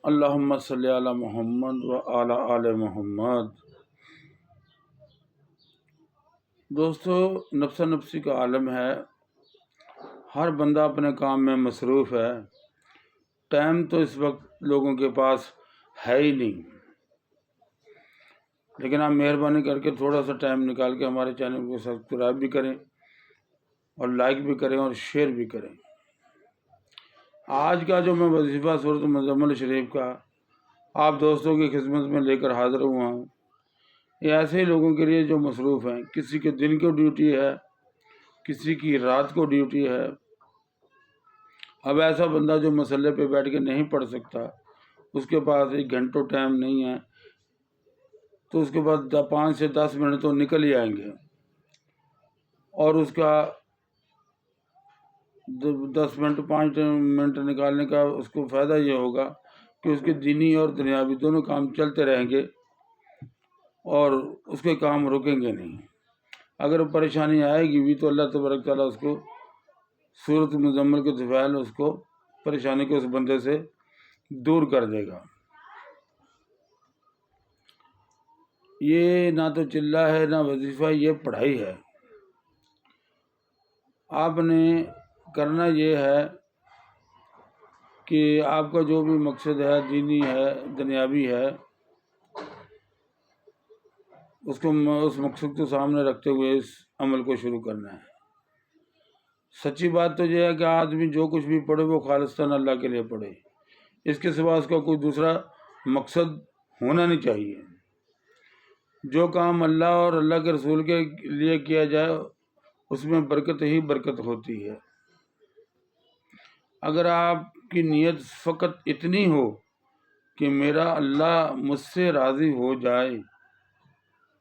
اللہم صلی علی محمد و علی آل محمد۔ دوستو، نفس نفسی کا عالم ہے، ہر بندہ اپنے کام میں مصروف ہے، ٹائم تو اس وقت لوگوں کے پاس ہے ہی نہیں، لیکن آپ مہربانی کر کے تھوڑا سا ٹائم نکال کے ہمارے چینل کو سبسکرائب بھی کریں اور لائک بھی کریں اور شیئر بھی کریں۔ آج کا جو میں وظیفہ سورۃ مزمل شریف کا آپ دوستوں کی خدمت میں لے کر حاضر ہوا ہوں، یہ ایسے ہی لوگوں کے لیے جو مصروف ہیں، کسی کے دن کو ڈیوٹی ہے، کسی کی رات کو ڈیوٹی ہے۔ اب ایسا بندہ جو مسلح پہ بیٹھ کے نہیں پڑھ سکتا، اس کے پاس ایک گھنٹوں ٹائم نہیں ہے، تو اس کے بعد 5 سے 10 منٹ تو نکل ہی آئیں گے، اور اس کا 10 منٹ 5 منٹ نکالنے کا اس کو فائدہ یہ ہوگا کہ اس کے دینی اور دنیاوی دونوں کام چلتے رہیں گے اور اس کے کام رکیں گے نہیں۔ اگر پریشانی آئے گی بھی تو اللہ تبارک تعالیٰ اس کو سورۃ مزمل کے دفعال اس کو پریشانی کو اس بندے سے دور کر دے گا۔ یہ نہ تو چلہ ہے نہ وظیفہ، یہ پڑھائی ہے۔ آپ نے کرنا یہ ہے کہ آپ کا جو بھی مقصد ہے، دینی ہے، دنیاوی ہے، اس مقصد کو سامنے رکھتے ہوئے اس عمل کو شروع کرنا ہے۔ سچی بات تو یہ ہے کہ آدمی جو کچھ بھی پڑھے وہ خالصتاً اللہ کے لیے پڑھے، اس کے سوا اس کا کوئی دوسرا مقصد ہونا نہیں چاہیے۔ جو کام اللہ اور اللہ کے رسول کے لیے کیا جائے اس میں برکت ہی برکت ہوتی ہے۔ اگر آپ کی نیت فقط اتنی ہو کہ میرا اللہ مجھ سے راضی ہو جائے،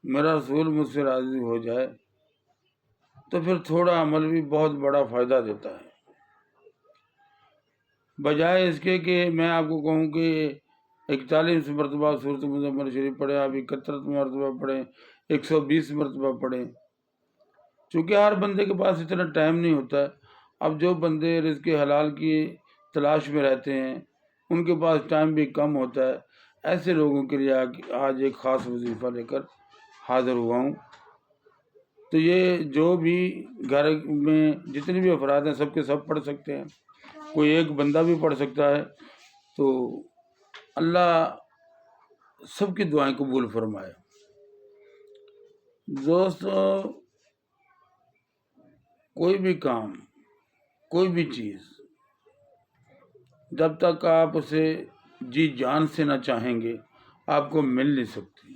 میرا رسول مجھ سے راضی ہو جائے، تو پھر تھوڑا عمل بھی بہت بڑا فائدہ دیتا ہے، بجائے اس کے کہ میں آپ کو کہوں کہ 41 مرتبہ سورۃ مزمل شریف پڑھیں، آپ 71 مرتبہ پڑھیں، 120 مرتبہ پڑھیں۔ چونکہ ہر بندے کے پاس اتنا ٹائم نہیں ہوتا ہے۔ اب جو بندے رزق حلال کی تلاش میں رہتے ہیں ان کے پاس ٹائم بھی کم ہوتا ہے، ایسے لوگوں کے لیے آج ایک خاص وظیفہ لے کر حاضر ہوا ہوں۔ تو یہ جو بھی گھر میں جتنے بھی افراد ہیں سب کے سب پڑھ سکتے ہیں، کوئی ایک بندہ بھی پڑھ سکتا ہے، تو اللہ سب کی دعائیں قبول فرمائے۔ دوستو، کوئی بھی کام، کوئی بھی چیز، جب تک آپ اسے جی جان سے نہ چاہیں گے آپ کو مل نہیں سکتی۔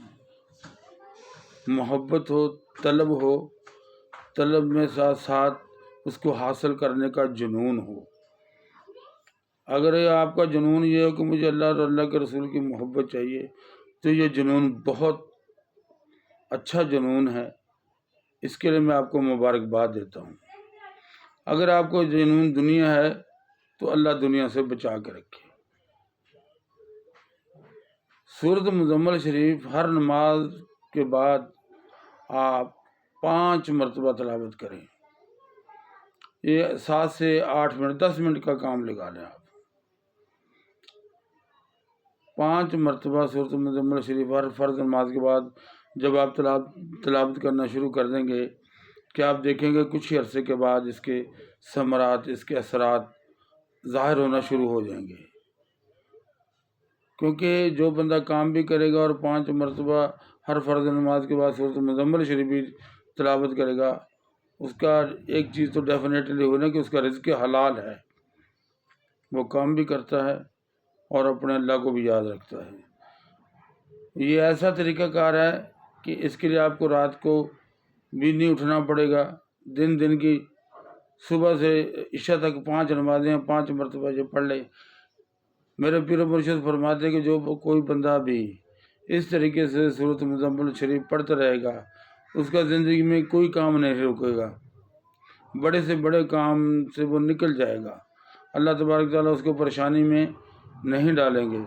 محبت ہو، طلب میں ساتھ ساتھ اس کو حاصل کرنے کا جنون ہو۔ اگر آپ کا جنون یہ ہو کہ مجھے اللہ اور اللہ کے رسول کی محبت چاہیے، تو یہ جنون بہت اچھا جنون ہے، اس کے لیے میں آپ کو مبارکباد دیتا ہوں۔ اگر آپ کو جنون دنیا ہے تو اللہ دنیا سے بچا کے رکھے۔ سورۃ مزمل شریف ہر نماز کے بعد آپ 5 مرتبہ تلاوت کریں۔ یہ 7 سے 8 منٹ 10 منٹ کا کام لگا لیں۔ آپ 5 مرتبہ سورۃ مزمل شریف ہر فرض نماز کے بعد جب آپ تلاوت کرنا شروع کر دیں گے کہ آپ دیکھیں گے کچھ ہی عرصے کے بعد اس کے ثمرات، اس کے اثرات ظاہر ہونا شروع ہو جائیں گے۔ کیونکہ جو بندہ کام بھی کرے گا اور 5 مرتبہ ہر فرض نماز کے بعد سورۃ مزمل شریف بھی تلاوت کرے گا، اس کا ایک چیز تو ڈیفینیٹلی ہونا کہ اس کا رزق حلال ہے، وہ کام بھی کرتا ہے اور اپنے اللہ کو بھی یاد رکھتا ہے۔ یہ ایسا طریقہ کار ہے کہ اس کے لیے آپ کو رات کو بھی نہیں اٹھنا پڑے گا۔ دن کی صبح سے عشاء تک 5 نمازیں 5 مرتبہ جو پڑھ لے۔ میرے پیر و مرشد فرماتے ہیں کہ جو کوئی بندہ بھی اس طریقے سے سورۃ مزمل شریف پڑھتا رہے گا، اس کا زندگی میں کوئی کام نہیں رکے گا، بڑے سے بڑے کام سے وہ نکل جائے گا۔ اللہ تبارک تعالیٰ اس کو پریشانی میں نہیں ڈالیں گے۔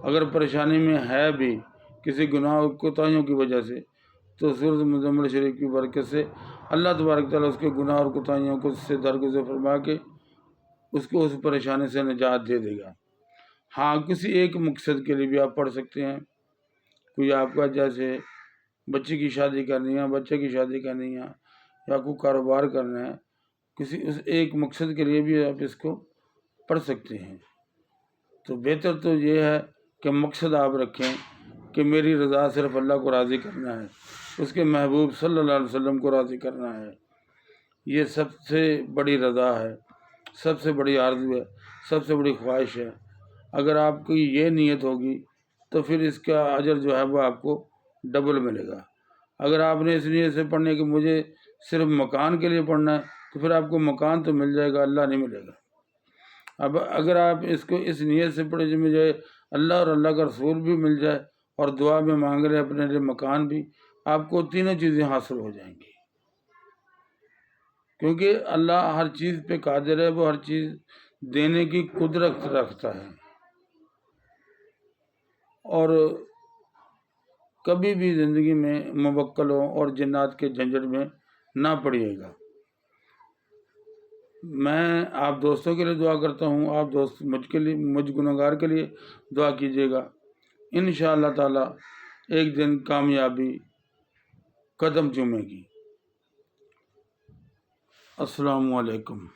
اگر پریشانی میں ہے بھی کسی گناہ اور کوتاہیوں کی وجہ سے، تو سورۃ مزمل شریف کی برکت سے اللہ تبارک تعالیٰ اس کے گناہ اور کوتاہیوں کو سے درگزر فرما کے اس کو اس پریشانی سے نجات دے دے گا۔ ہاں کسی ایک مقصد کے لیے بھی آپ پڑھ سکتے ہیں. کوئی آپ کا جیسے بچے کی شادی کرنی ہے، بچے کی شادی کرنی ہے، یا کوئی کاروبار کرنا ہے، کسی اس ایک مقصد کے لیے بھی آپ اس کو پڑھ سکتے ہیں. تو بہتر تو یہ ہے کہ مقصد آپ رکھیں کہ میری رضا صرف اللہ کو راضی کرنا ہے، اس کے محبوب صلی اللہ علیہ وسلم کو راضی کرنا ہے. یہ سب سے بڑی رضا ہے، سب سے بڑی آرزو ہے، سب سے بڑی خواہش ہے. اگر آپ کی یہ نیت ہوگی تو پھر اس کا اجر جو ہے وہ آپ کو ڈبل ملے گا. اگر آپ نے اس نیت سے پڑھنے کہ مجھے صرف مکان کے لیے پڑھنا ہے تو پھر آپ کو مکان تو مل جائے گا، اللہ نہیں ملے گا. اب اگر آپ اس کو اس نیت سے پڑھیں جو مجھے اللہ اور اللہ کا رسول بھی مل جائے اور دعا میں مانگ رہے اپنے لیے مکان بھی، آپ کو تینوں چیزیں حاصل ہو جائیں گی. کیونکہ اللہ ہر چیز پہ قادر ہے، وہ ہر چیز دینے کی قدرت رکھتا ہے. اور کبھی بھی زندگی میں موکلوں اور جنات کے جھنجٹ میں نہ پڑیے گا. میں آپ دوستوں کے لیے دعا کرتا ہوں، آپ دوست مجھ گنہگار کے لیے دعا کیجیے گا. انشاءاللہ تعالی ایک دن کامیابی قدم چومے گی. السلام علیکم.